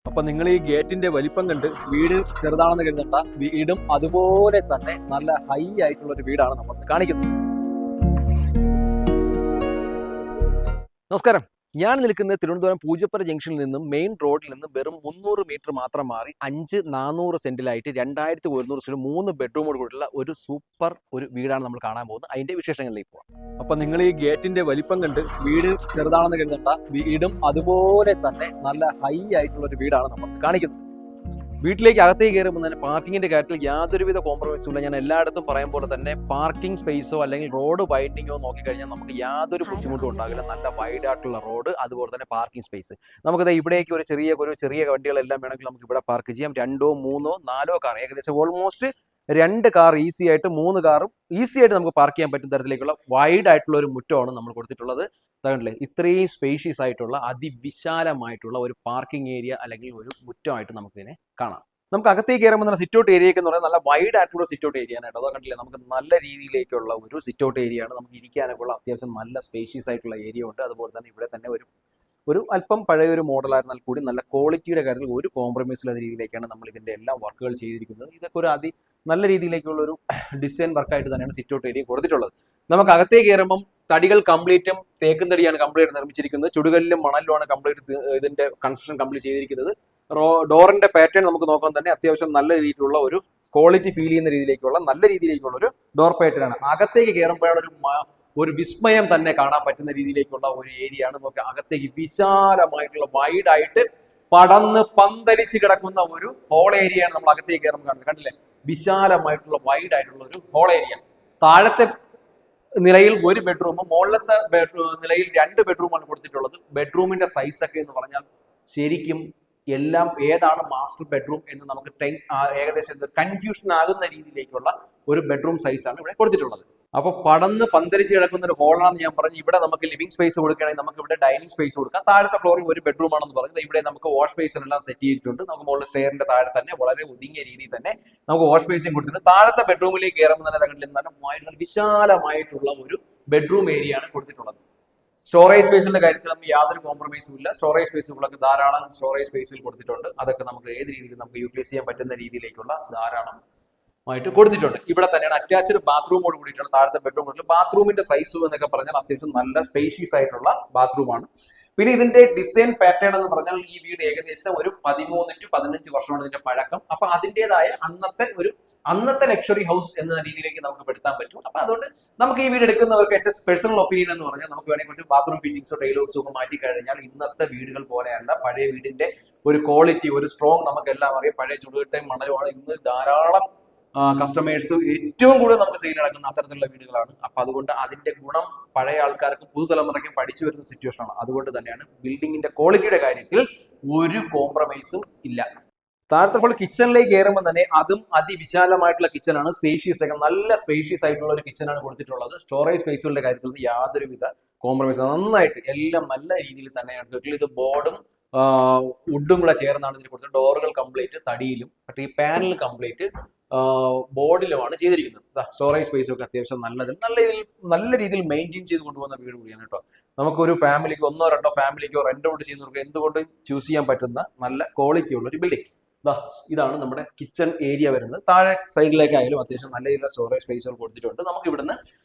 അപ്പൊ നിങ്ങൾ ഈ ഗേറ്റിന്റെ വലിപ്പം കണ്ട് വീട് ചെറുതാണെന്ന് കരുതണ്ട, വീടും അതുപോലെ തന്നെ നല്ല ഹൈ ആയിട്ടുള്ള ഒരു വീടാണ് നമ്മൾ കാണിക്കുന്നത്. നമസ്കാരം, ഞാൻ നിൽക്കുന്നത് തിരുവനന്തപുരം പൂജപ്പുര ജംഗ്ഷനിൽ നിന്നും മെയിൻ റോഡിൽ നിന്നും വെറും 300 മീറ്റർ മാത്രം മാറി 400 സെന്റിലായിട്ട് 2100 സെന്റ് 3 ബെഡ്റൂമോട് കൂടിയുള്ള ഒരു സൂപ്പർ ഒരു വീടാണ് നമ്മൾ കാണാൻ പോകുന്നത്. അതിന്റെ വിശേഷങ്ങളിലേക്ക് പോകാം. അപ്പൊ നിങ്ങൾ ഈ ഗേറ്റിന്റെ വലിപ്പം കണ്ട് വീട് ചെറുതാണെന്ന് കരുതണ്ട, വീടും അതുപോലെ തന്നെ നല്ല ഹൈ ആയിട്ടുള്ള ഒരു വീടാണ് നമ്മൾ കാണിക്കുന്നത്. വീട്ടിലേക്ക് അകത്തേക്ക് കയറുമ്പോൾ തന്നെ പാർക്കിങ്ങിന്റെ കാര്യത്തിൽ യാതൊരുവിധ കോംപ്രമൈസും ഇല്ല. ഞാൻ എല്ലായിടത്തും പറയും പോലെ തന്നെ പാർക്കിംഗ് സ്പേസോ അല്ലെങ്കിൽ റോഡ് വൈൻഡിങ്ങോ നോക്കിക്കഴിഞ്ഞാൽ നമുക്ക് യാതൊരു ബുദ്ധിമുട്ടും ഉണ്ടാകില്ല. നല്ല വൈഡ് ആയിട്ടുള്ള റോഡ്, അതുപോലെ തന്നെ പാർക്കിംഗ് സ്പേസ്. നമുക്കത് ഇവിടേക്ക് ഒരു ചെറിയ വണ്ടികളെല്ലാം വേണമെങ്കിൽ നമുക്ക് ഇവിടെ പാർക്ക് ചെയ്യാം. 2, 3, 4 കാർ, ഏകദേശം ഓൾമോസ്റ്റ് 2 കാർ ഈസി ആയിട്ട്, 3 കാറും ഈസി ആയിട്ട് നമുക്ക് പാർക്ക് ചെയ്യാൻ പറ്റുന്ന തരത്തിലേക്കുള്ള വൈഡ് ആയിട്ടുള്ള ഒരു മുറ്റമാണ് നമ്മൾ കൊടുത്തിട്ടുള്ളത്. അതാണല്ലേ ഇത്രയും സ്പേഷ്യസ് ആയിട്ടുള്ള അതിവിശാലമായിട്ടുള്ള ഒരു പാർക്കിംഗ് ഏരിയ അല്ലെങ്കിൽ ഒരു മുറ്റമായിട്ട് നമുക്കിതിനെ കാണാം. നമുക്ക് അകത്തേക്ക് കയറുമ്പോൾ തന്നെ സിറ്റ് ഔട്ട് ഏരിയ എന്ന് പറയുന്നത് നല്ല വൈഡ് ആയിട്ടുള്ള സിറ്റ് ഔട്ട് ഏരിയ ആണ് കേട്ടോ. അതോ കണ്ടില്ലേ, നമുക്ക് നല്ല രീതിയിലേക്കുള്ള ഒരു സിറ്റ് ഔട്ട് ഏരിയ ആണ്. നമുക്ക് ഇരിക്കാനൊക്കെ ഉള്ള അത്യാവശ്യം നല്ല സ്പേഷ്യസ് ആയിട്ടുള്ള ഏരിയ ഉണ്ട്. അതുപോലെ തന്നെ ഇവിടെ തന്നെ ഒരു അല്പം പഴയ ഒരു മോഡലായിരുന്നാൽ കൂടി നല്ല ക്വാളിറ്റിയുടെ കാര്യത്തിൽ ഒരു കോംപ്രമൈസിലുള്ള രീതിയിലേക്കാണ് നമ്മൾ ഇതിന്റെ എല്ലാ വർക്കുകൾ ചെയ്തിരിക്കുന്നത്. ഇതൊക്കെ ഒരു നല്ല രീതിയിലേക്കുള്ള ഒരു ഡിസൈൻ വർക്കായിട്ട് തന്നെയാണ് സിറ്റ് ഔട്ട് ഏരിയ കൊടുത്തിട്ടുള്ളത്. നമുക്ക് അകത്തേക്ക് കയറുമ്പം തടികൾ കംപ്ലീറ്റും തേക്കും തടിയാണ് കംപ്ലീറ്റ് നിർമ്മിച്ചിരിക്കുന്നത്. ചുടുകല്ലും മണലുമാണ് കംപ്ലീറ്റ് ഇതിന്റെ കൺസ്ട്രക്ഷൻ കംപ്ലീറ്റ് ചെയ്തിരിക്കുന്നത്. ഡോറിന്റെ പാറ്റേൺ നമുക്ക് നോക്കാൻ തന്നെ അത്യാവശ്യം നല്ല രീതിയിലുള്ള ഒരു ക്വാളിറ്റി ഫീൽ ചെയ്യുന്ന രീതിയിലേക്കുള്ള നല്ല രീതിയിലേക്കുള്ള ഒരു ഡോർ പാറ്റേൺ ആണ്. അകത്തേക്ക് കയറുമ്പോഴാണ് ഒരു വിസ്മയം തന്നെ കാണാൻ പറ്റുന്ന രീതിയിലേക്കുള്ള ഒരു ഏരിയ ആണ്. നോക്കുക, അകത്തേക്ക് വിശാലമായിട്ടുള്ള വൈഡ് ആയിട്ട് പടന്ന് പന്തലിച്ച് കിടക്കുന്ന ഒരു ഹോൾ ഏരിയ ആണ് നമ്മൾ അകത്തേക്ക് കയറുമ്പോൾ കാണുന്നത്. കണ്ടില്ലേ, വിശാലമായിട്ടുള്ള വൈഡ് ആയിട്ടുള്ള ഒരു ഹോൾ ഏരിയ. താഴത്തെ നിലയിൽ 1 ബെഡ്റൂമും മുകളിലത്തെ നിലയിൽ 2 ബെഡ്റൂമാണ് കൊടുത്തിട്ടുള്ളത്. ബെഡ്റൂമിന്റെ സൈസ് ഒക്കെ എന്ന് പറഞ്ഞാൽ ശരിക്കും എല്ലാം ഏതാണ് മാസ്റ്റർ ബെഡ്റൂം എന്ന് നമുക്ക് ഏകദേശം കൺഫ്യൂഷൻ ആകുന്ന രീതിയിലേക്കുള്ള ഒരു ബെഡ്റൂം സൈസാണ് ഇവിടെ കൊടുത്തിട്ടുള്ളത്. അപ്പൊ പടന്ന് പന്തലിച്ച് കിടക്കുന്ന ഒരു ഹോളാണെന്ന് ഞാൻ പറഞ്ഞു. ഇവിടെ നമുക്ക് ലിവിംഗ് സ്പേസ് കൊടുക്കുകയാണെങ്കിൽ നമുക്ക് ഇവിടെ ഡൈനിങ് സ്പേസ് കൊടുക്കാം. താഴത്തെ ഫ്ലോറിൽ 1 ബെഡ്റൂം ആണെന്ന് പറഞ്ഞത് ഇവിടെ നമുക്ക് വാഷ് ബേസിനെല്ലാം സെറ്റ് ചെയ്തിട്ടുണ്ട്. നമുക്ക് മുകളിൽ സ്റ്റെയറിന്റെ താഴെ തന്നെ വളരെ ഒതുങ്ങിയ രീതിയിൽ തന്നെ നമുക്ക് വാഷ് ബേസും കൊടുത്തിട്ടുണ്ട്. താഴത്തെ ബെഡ്റൂമിലേക്ക് കയറുമ്പോൾ തന്നെ തകണ്ടിൽ വിശാലമായിട്ടുള്ള ഒരു ബെഡ്റൂം ഏരിയ ആണ് കൊടുത്തിട്ടുള്ളത്. സ്റ്റോറേജ് സ്പേസിന്റെ കാര്യത്തിൽ നമുക്ക് യാതൊരു കോംപ്രമൈസും ഇല്ല. സ്റ്റോറേജ് സ്പേസുകളൊക്കെ ധാരാളം സ്റ്റോറേജ് സ്പേസുകൾ കൊടുത്തിട്ടുണ്ട്. അതൊക്കെ നമുക്ക് ഏത് രീതിയിൽ നമുക്ക് യൂട്ടിലൈസ് ചെയ്യാൻ പറ്റുന്ന രീതിയിലേക്കുള്ള ധാരാളം ആയിട്ട് കൊടുത്തിട്ടുണ്ട്. ഇവിടെ തന്നെയാണ് അറ്റാച്ച്ഡ് ബാത്റൂമോട് കൂടിയിട്ടാണ് താഴത്തെ ബെഡ്റൂം. ബാത്റൂമിന്റെ സൈസും എന്നൊക്കെ പറഞ്ഞാൽ അത്യാവശ്യം നല്ല സ്പേഷ്യസ് ആയിട്ടുള്ള ബാത്റൂമാണ്. പിന്നെ ഇതിന്റെ ഡിസൈൻ പാറ്റേൺ എന്ന് പറഞ്ഞാൽ ഈ വീട് ഏകദേശം ഒരു 13 to 15 വർഷമാണ് ഇതിന്റെ പഴക്കം. അപ്പൊ അതിൻ്റെതായ അന്നത്തെ ലക്ഷറി ഹൗസ് എന്ന രീതിയിലേക്ക് നമുക്ക് പെടുത്താൻ പറ്റും. അപ്പൊ അതുകൊണ്ട് നമുക്ക് ഈ വീട് എടുക്കുന്നവർക്ക് എന്റെ പേഴ്സണൽ ഒപ്പീനിയൻ എന്ന് പറഞ്ഞാൽ നമുക്ക് വേണമെങ്കിൽ കുറച്ച് ബാത്റൂം ഫിറ്റിംഗ്സോ ടൈലോസോ ഒക്കെ മാറ്റി കഴിഞ്ഞാൽ ഇന്നത്തെ വീടുകൾ പോലെയല്ല. പഴയ വീടിന്റെ ഒരു ക്വാളിറ്റി, ഒരു സ്ട്രോങ് നമുക്കെല്ലാം അറിയാം. പഴയ ചുടുകട്ടയും മണലുമാണ് ഇന്ന് ധാരാളം കസ്റ്റമേഴ്സ് ഏറ്റവും കൂടുതൽ നമുക്ക് സെയിൽ നടക്കുന്ന അത്തരത്തിലുള്ള വീടുകളാണ്. അപ്പൊ അതുകൊണ്ട് അതിന്റെ ഗുണം പഴയ ആൾക്കാർക്ക് പുതുതലമുറയ്ക്കും പഠിച്ചു വരുന്ന സിറ്റുവേഷൻ ആണ്. അതുകൊണ്ട് തന്നെയാണ് ബിൽഡിങ്ങിന്റെ ക്വാളിറ്റിയുടെ കാര്യത്തിൽ ഒരു കോംപ്രമൈസും ഇല്ല. താഴത്തെ ഫ്ലോർ കിച്ചണിലേക്ക് കയറുമ്പോൾ തന്നെ അതും അതിവിശാലമായിട്ടുള്ള കിച്ചണാണ്. സ്പേഷ്യസ് ഒക്കെ നല്ല സ്പേഷ്യസ് ആയിട്ടുള്ള ഒരു കിച്ചണാണ് കൊടുത്തിട്ടുള്ളത്. സ്റ്റോറേജ് സ്പേസുകളുടെ കാര്യത്തിൽ യാതൊരുവിധ കോംപ്രമൈസ്, നന്നായിട്ട് എല്ലാം നല്ല രീതിയിൽ തന്നെയാണ്. ഇത് ബോർഡും വുഡും കൂടെ ചേർന്നാണ് ഇതിന് കൊടുത്തത്. ഡോറുകൾ കംപ്ലീറ്റ് തടിയിലും പക്ഷേ ഈ പാനൽ കംപ്ലീറ്റ് ബോർഡിലുമാണ് ചെയ്തിരിക്കുന്നത്. സ്റ്റോറേജ് സ്പേസ് ഒക്കെ അത്യാവശ്യം നല്ല രീതിയിൽ മെയിൻറ്റെയിൻ ചെയ്ത് കൊണ്ടുപോകുന്ന വീട് കൂടിയാണ് കേട്ടോ. നമുക്കൊരു ഫാമിലിക്ക് 1 or 2 ഫാമിലിക്കോ റെന്റ് ഔട്ട് ചെയ്യുന്നവർക്ക് എന്തുകൊണ്ടും ചൂസ് ചെയ്യാൻ പറ്റുന്ന നല്ല ക്വാളിറ്റി ഉള്ള ഒരു ബിൽഡിംഗ്. ഇതാണ് നമ്മുടെ കിച്ചൺ ഏരിയ വരുന്നത്. താഴെ സൈഡിലേക്കായാലും അത്യാവശ്യം നല്ല രീതിയിലുള്ള സ്റ്റോറേജ് സ്പേസുകൾ കൊടുത്തിട്ടുണ്ട്. നമുക്ക് ഇവിടുന്ന്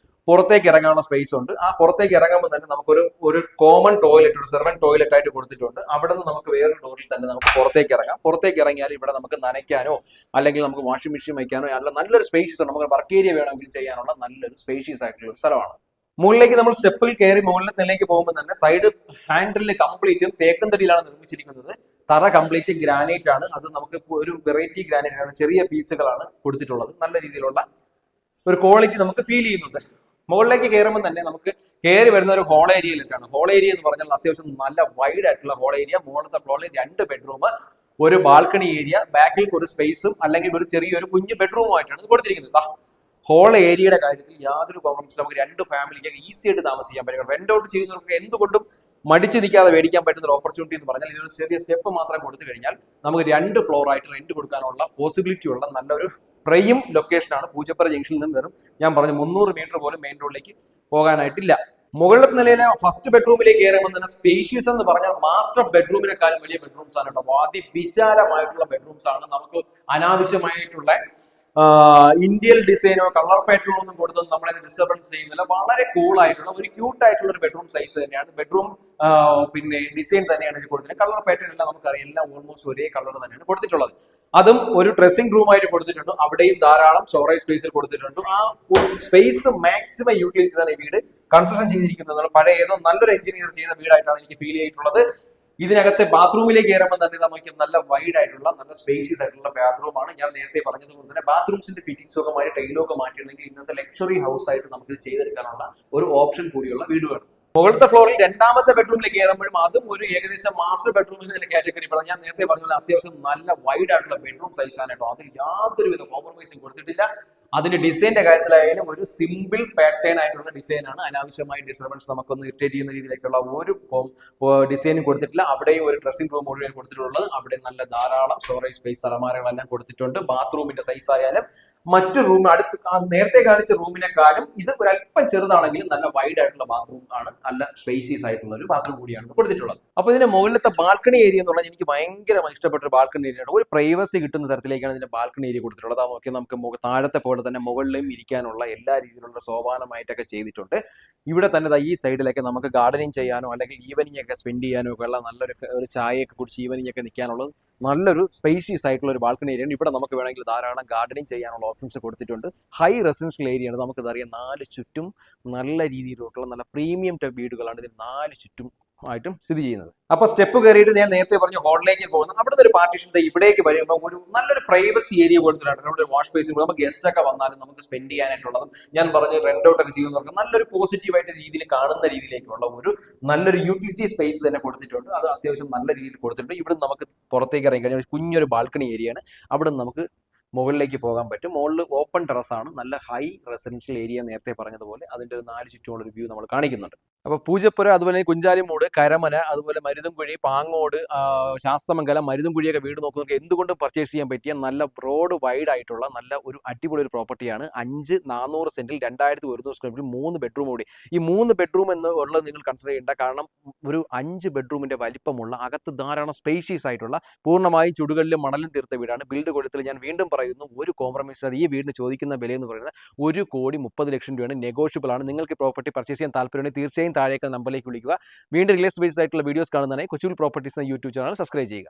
പുറത്തേക്ക് ഇറങ്ങാനുള്ള സ്പേസ് ഉണ്ട്. ആ പുറത്തേക്ക് ഇറങ്ങുമ്പോൾ തന്നെ നമുക്കൊരു കോമൺ ടോയ്ലറ്റ്, ഒരു സെർവന്റ് ടോയ്ലറ്റ് ആയിട്ട് കൊടുത്തിട്ടുണ്ട്. അവിടെ നിന്ന് നമുക്ക് വേറൊരു ഡോറിൽ തന്നെ നമുക്ക് പുറത്തേക്ക് ഇറങ്ങാം. പുറത്തേക്ക് ഇറങ്ങിയാൽ ഇവിടെ നമുക്ക് നനയ്ക്കാനോ അല്ലെങ്കിൽ നമുക്ക് വാഷിംഗ് മെഷീൻ വയ്ക്കാനോ നല്ലൊരു സ്പേഷ്യസ് ഉണ്ട്. നമുക്ക് വർക്ക് ഏരിയ വേണമെങ്കിൽ ചെയ്യാനുള്ള നല്ലൊരു സ്പേഷ്യസ് ആയിട്ടുള്ള ഒരു സ്ഥലമാണ്. മുകളിലേക്ക് നമ്മൾ സ്റ്റെപ്പിൽ കയറി മുകളിലത്തെ നിലയിലേക്ക് പോകുമ്പോൾ തന്നെ സൈഡ് ഹാൻഡിൽ കംപ്ലീറ്റും തേക്കും തടിയിലാണ് നിർമ്മിച്ചിരിക്കുന്നത്. തറ കംപ്ലീറ്റ് ഗ്രാനൈറ്റ് ആണ്. അത് നമുക്ക് ഒരു വെറൈറ്റി ഗ്രാനൈറ്റ് ആണ്. ചെറിയ പീസുകളാണ് കൊടുത്തിട്ടുള്ളത്. നല്ല രീതിയിലുള്ള ഒരു ക്വാളിറ്റി നമുക്ക് ഫീൽ ചെയ്യുന്നുണ്ട്. മുകളിലേക്ക് കയറുമ്പോൾ തന്നെ നമുക്ക് കയറി വരുന്ന ഒരു ഹോൾ ഏരിയയിലേക്കാണ്. ഹോൾ ഏരിയ എന്ന് പറഞ്ഞാൽ അത്യാവശ്യം നല്ല വൈഡ് ആയിട്ടുള്ള ഹോൾ ഏരിയ. മുകളിലത്തെ ഫ്ലോറിൽ 2 ബെഡ്റൂം, ഒരു ബാൽക്കണി ഏരിയ, ബാക്കിൽ ഒരു സ്പേസും അല്ലെങ്കിൽ ഒരു ചെറിയൊരു കുഞ്ഞു ബെഡ്റൂമുമായിട്ടാണ് കൊടുത്തിരിക്കുന്നത്. ഹോൾ ഏരിയയുടെ കാര്യത്തിൽ യാതൊരു കോംപ്രമൈസും നമുക്ക് 2 ഫാമിലിക്ക് ഈസി ആയിട്ട് താമസിക്കാൻ പറ്റും. റെന്റ് ഔട്ട് ചെയ്യുന്നവർക്ക് എന്തുകൊണ്ടും മടിച്ചു നിൽക്കാതെ മേടിക്കാൻ പറ്റുന്ന ഒരു ഓപ്പർച്യൂണിറ്റി എന്ന് പറഞ്ഞാൽ ഇതൊരു ചെറിയ സ്റ്റെപ്പ് മാത്രം കൊടുത്തു കഴിഞ്ഞാൽ നമുക്ക് 2 ഫ്ലോർ ആയിട്ട് റെന്റ് കൊടുക്കാനുള്ള പോസിബിലിറ്റി ഉള്ള നല്ലൊരു പ്രൈം ലൊക്കേഷനാണ്. പൂജപ്പുര ജംഗ്ഷനിൽ നിന്ന് ഞാൻ പറഞ്ഞു 300 മീറ്റർ പോലും മെയിൻ റോഡിലേക്ക് പോകാനായിട്ടില്ല. മുകളിലത്തെ നിലയിലെ ഫസ്റ്റ് ബെഡ്റൂമിലേക്ക് കയറുമ്പോൾ തന്നെ സ്പേഷ്യസ് എന്ന് പറഞ്ഞാൽ മാസ്റ്റർ ബെഡ്റൂമിനെക്കാളും വലിയ ബെഡ്റൂംസ് ആണ് കേട്ടോ. അതിവിശാലമായിട്ടുള്ള ബെഡ്റൂംസ് ആണ്. നമുക്ക് അനാവശ്യമായിട്ടുള്ള ഇന്ത്യൻ ഡിസൈനോ കളർ പാറ്റേണോ ഒന്നും കൊടുത്തൊന്നും നമ്മളെ ഡിസ്റ്റർബൻസ് ചെയ്യുന്നില്ല. വളരെ കൂൾ ആയിട്ടുള്ള ഒരു ക്യൂട്ട് ആയിട്ടുള്ള ഒരു ബെഡ്റൂം സൈസ് തന്നെയാണ്. ബെഡ്റൂം പിന്നെ ഡിസൈൻ തന്നെയാണ് ഇത് കൊടുത്തിട്ടുള്ളത്. കളർ പാറ്റേൺ എല്ലാം നമുക്കറിയാം, എല്ലാം ഓൾമോസ്റ്റ് ഒരേ കളർ തന്നെയാണ് കൊടുത്തിട്ടുള്ളത്. അതും ഒരു ഡ്രസ്സിംഗ് റൂം ആയിട്ട് കൊടുത്തിട്ടുണ്ട്. അവിടെയും ധാരാളം സ്റ്റോറേജ് സ്പേസിൽ കൊടുത്തിട്ടുണ്ട്. ആ സ്പേസ് മാക്സിമം യൂട്ടിലൈസ് ചെയ്താണ് ഈ വീട് കൺസ്ട്രക്ഷൻ ചെയ്തിരിക്കുന്നത്. പഴയ ഏതോ നല്ലൊരു എഞ്ചിനീയർ ചെയ്ത വീടായിട്ടാണ് എനിക്ക് ഫീൽ ചെയ്തിട്ടുള്ളത്. ഇതിനകത്തെ ബാത്റൂമിലേക്ക് കയറുമ്പോൾ തന്നെ നമുക്ക് നല്ല വൈഡ് ആയിട്ടുള്ള നല്ല സ്പേഷ്യസ് ആയിട്ടുള്ള ബാത്റൂമാണ്. ഞാൻ നേരത്തെ പറഞ്ഞതുപോലെ തന്നെ ബാത്റൂംസിന്റെ ഫിറ്റിംഗ്സ് ഒക്കെ മാറ്റി ടൈലൊക്കെ മാറ്റിയിട്ടുണ്ടെങ്കിൽ ഇന്നത്തെ ലക്ഷറി ഹൗസ് ആയിട്ട് നമുക്ക് ഇത് ചെയ്തെടുക്കാനുള്ള ഒരു ഓപ്ഷൻ കൂടിയുള്ള വീടുകൾ. മുകളിലത്തെ ഫ്ലോറിൽ രണ്ടാമത്തെ ബെഡ്റൂമിലേക്ക് കയറുമ്പോഴും അതും ഒരു ഏകദേശം മാസ്റ്റർ ബെഡ്റൂം എന്ന കാറ്റഗറി പറഞ്ഞു. ഞാൻ നേരത്തെ പറഞ്ഞ പോലെ അത്യാവശ്യം നല്ല വൈഡ് ആയിട്ടുള്ള ബെഡ്റൂം സൈസ് ആണ് കേട്ടോ. അതിൽ യാതൊരുവിധ കോംപ്രമൈസും കൊടുത്തിട്ടില്ല. അതിന്റെ ഡിസൈന്റെ കാര്യത്തിലായാലും ഒരു സിമ്പിൾ പാറ്റേൺ ആയിട്ടുള്ള ഡിസൈൻ ആണ്. അനാവശ്യമായ ഡിസ്റ്റർബൻസ് നമുക്കൊന്ന് ഇറിറ്റേറ്റ് ചെയ്യുന്ന രീതിയിലേക്കുള്ള ഒരു ഡിസൈനും കൊടുത്തിട്ടില്ല. അവിടെയും ഒരു ഡ്രസ്സിംഗ് റൂം മുഴുവൻ കൊടുത്തിട്ടുള്ളത്. അവിടെ നല്ല ധാരാളം സ്റ്റോറേജ് സ്പേസ് അലമാരകളെല്ലാം കൊടുത്തിട്ടുണ്ട്. ബാത്റൂമിന്റെ സൈസ് ആയാലും മറ്റു റൂം അടുത്ത് നേരത്തെ കാണിച്ച റൂമിനെക്കാളും ഇത് ഒരല്പം ചെറുതാണെങ്കിലും നല്ല വൈഡ് ആയിട്ടുള്ള ബാത്റൂം ആണ്. നല്ല സ്പേഷ്യസ് ആയിട്ടുള്ള ഒരു ബാത്റൂം കൂടിയാണ് കൊടുത്തിട്ടുള്ളത്. അപ്പൊ ഇതിന്റെ മുകളിലത്തെ ബാൽക്കണി ഏരിയ എന്ന് പറഞ്ഞാൽ എനിക്ക് ഭയങ്കരമായി ഇഷ്ടപ്പെട്ട ഒരു ബാൽക്കണി ഏരിയ ആണ്. ഒരു പ്രൈവസി കിട്ടുന്ന തരത്തിലേക്കാണ് ഇതിന്റെ ബാൽക്കണി ഏരിയ കൊടുത്തിട്ടുള്ളത്. അതൊക്കെ നമുക്ക് താഴത്തെ പോലെ തന്നെ മുകളിലും ഇരിക്കാനുള്ള എല്ലാ രീതിയിലുള്ള സോപാനമായിട്ടൊക്കെ ചെയ്തിട്ടുണ്ട്. ഇവിടെ തന്നെ ഈ സൈഡിലൊക്കെ നമുക്ക് ഗാർഡനിങ് ചെയ്യാനോ അല്ലെങ്കിൽ ഈവനിങ് ഒക്കെ സ്പെൻഡ് ചെയ്യാനോ ഒക്കെ ഉള്ള നല്ലൊരു ചായയൊക്കെ കുടിച്ച് ഈവനിങ് ഒക്കെ നിൽക്കാനുള്ളത് നല്ലൊരു സ്പേഷ്യസ് ആയിട്ടുള്ള ഒരു ബാൽക്കണി ഏരിയ ആണ്. ഇവിടെ നമുക്ക് വേണമെങ്കിൽ ധാരാളം ഗാർഡനിങ് ചെയ്യാനുള്ള ഓപ്ഷൻസ് കൊടുത്തിട്ടുണ്ട്. ഹൈ റെസിഡൻഷ്യൽ ഏരിയ ആണ്. നമുക്കറിയാം 4 ചുറ്റും നല്ല രീതിയിലുള്ള നല്ല പ്രീമിയം ടൈപ്പ് വീടുകളാണ് ഇതിൽ 4 ചുറ്റും ആയിട്ടും സ്ഥിതി ചെയ്യുന്നത്. അപ്പൊ സ്റ്റെപ്പ് കയറിയിട്ട് ഞാൻ നേരത്തെ പറഞ്ഞു ഹോളിലേക്ക് പോകുന്നത്. അവിടുത്തെ ഒരു പാർട്ടീഷൻ ഇവിടേക്ക് വരുമ്പോൾ ഒരു നല്ലൊരു പ്രൈവസി ഏരിയ കൊടുത്തിട്ടുണ്ട്. അവിടെ ഒരു വാഷ് ബേസിൻ നമുക്ക് ഗസ്റ്റ് ഒക്കെ വന്നാലും നമുക്ക് സ്പെൻഡ് ചെയ്യാനായിട്ടുള്ളതും ഞാൻ പറഞ്ഞു റെന്റ് ഔട്ട് ഒക്കെ ചെയ്യുന്നവർക്ക് നല്ലൊരു പോസിറ്റീവായിട്ട് രീതിയിൽ കാണുന്ന രീതിയിലേക്കുള്ള ഒരു നല്ലൊരു യൂട്ടിലിറ്റി സ്പേസ് തന്നെ കൊടുത്തിട്ടുണ്ട്. അത് അത്യാവശ്യം നല്ല രീതിയിൽ കൊടുത്തിട്ടുണ്ട്. ഇവിടെ നമുക്ക് പുറത്തേക്ക് ഇറങ്ങി കഴിഞ്ഞാൽ കുഞ്ഞൊരു ബാൽക്കണി ഏരിയയാണ്. അവിടെ നമുക്ക് മുകളിലേക്ക് പോകാൻ പറ്റും. മുകളിൽ ഓപ്പൺ ടെറസാണ്. നല്ല ഹൈ റെസിഡൻഷ്യൽ ഏരിയ നേരത്തെ പറഞ്ഞതുപോലെ അതിന്റെ ഒരു 4 ചുറ്റുമുള്ള ഒരു വ്യൂ നമ്മൾ കാണിക്കുന്നുണ്ട്. അപ്പൊ പൂജപ്പുര, അതുപോലെ കുഞ്ചാലിമൂട്, കരമന, അതുപോലെ മരുതൻകുഴി, പാങ്ങോട്, ശാസ്തമംഗലം, മരുതൻകുഴിയൊക്കെ വീട് നോക്കുന്നവർക്ക് എന്തുകൊണ്ടും പർച്ചേസ് ചെയ്യാൻ പറ്റിയ നല്ല ബ്രോഡ് വൈഡ് ആയിട്ടുള്ള നല്ല ഒരു അടിപൊളി ഒരു പ്രോപ്പർട്ടിയാണ്. 5,400 സെന്റിൽ 2,100 സ്ക്വയർ ഫീറ്റ് 3 ബെഡ്റൂം കൂടി. ഈ 3 ബെഡ്റൂം എന്ന് ഉള്ളത് നിങ്ങൾ കൺസിഡർ ചെയ്യേണ്ട. കാരണം ഒരു 5 ബെഡ്റൂമിന്റെ വലിപ്പമുള്ള അകത്ത് ധാരാളം സ്പേഷ്യസ് ആയിട്ടുള്ള പൂർണ്ണമായും ചുടുകളിലും മണലും തീർത്ത വീടാണ്. ബിൽഡ് കൊടുത്തിൽ ഞാൻ വീണ്ടും പറയുന്നു, ഒരു കോംപ്രമൈസ് ഈ വീടിന് ചോദിക്കുന്ന വില എന്ന് പറയുന്നത് 1,30,00,000 രൂപയാണ്. നെഗോഷ്യബിൾ ആണ്. നിങ്ങൾക്ക് പ്രോപ്പർട്ടി പർച്ചേസ് ചെയ്യാൻ താല്പര്യമുണ്ടെങ്കിൽ തീർച്ചയായും താഴേക്ക് നമ്പറിലേക്ക് വിളിക്കുക. വീണ്ടും റിയൽ എസ്റ്റേറ്റ് ബേസ്ഡ് ആയിട്ടുള്ള വീഡിയോസ് കാണുന്നതിനായി കൊച്ചിയിൽ പ്രോപ്പർട്ടീസ് എന്ന യൂട്യൂബ് ചാനൽ സബ്സ്ക്രൈബ് ചെയ്യുക.